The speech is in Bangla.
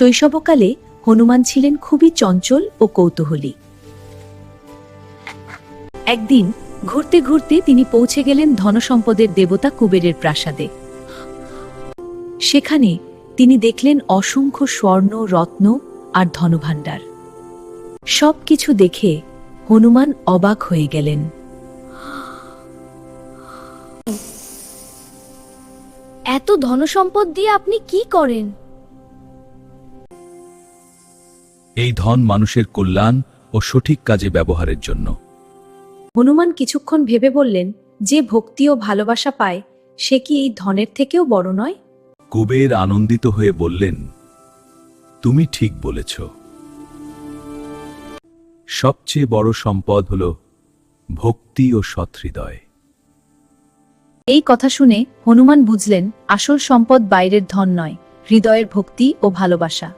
শৈশবকালে হনুমান ছিলেন খুবই চঞ্চল ও কৌতূহলী। একদিন ঘুরতে ঘুরতে তিনি পৌঁছে গেলেন ধনসম্পদের দেবতা কুবেরের প্রাসাদে। সেখানে তিনি দেখলেন অসংখ্য স্বর্ণ, রত্ন আর ধনভাণ্ডার। সবকিছু দেখে হনুমান অবাক হয়ে গেলেন। এত ধনসম্পদ দিয়ে আপনি কি করেন? এই ধন মানুষের কল্যাণ ও সঠিক কাজে ব্যবহারের জন্য। হনুমান কিছুক্ষণ ভেবে বললেন, যে ভক্তি ও ভালোবাসা পায় সে কি এই ধনের থেকেও বড় নয়? কুবের আনন্দিত হয়ে বললেন, তুমি ঠিক বলেছ। সবচেয়ে বড় সম্পদ হল ভক্তি ও সৎহৃদয়। এই কথা শুনে হনুমান বুঝলেন আসল সম্পদ বাইরের ধন নয়, হৃদয়ের ভক্তি ও ভালোবাসা।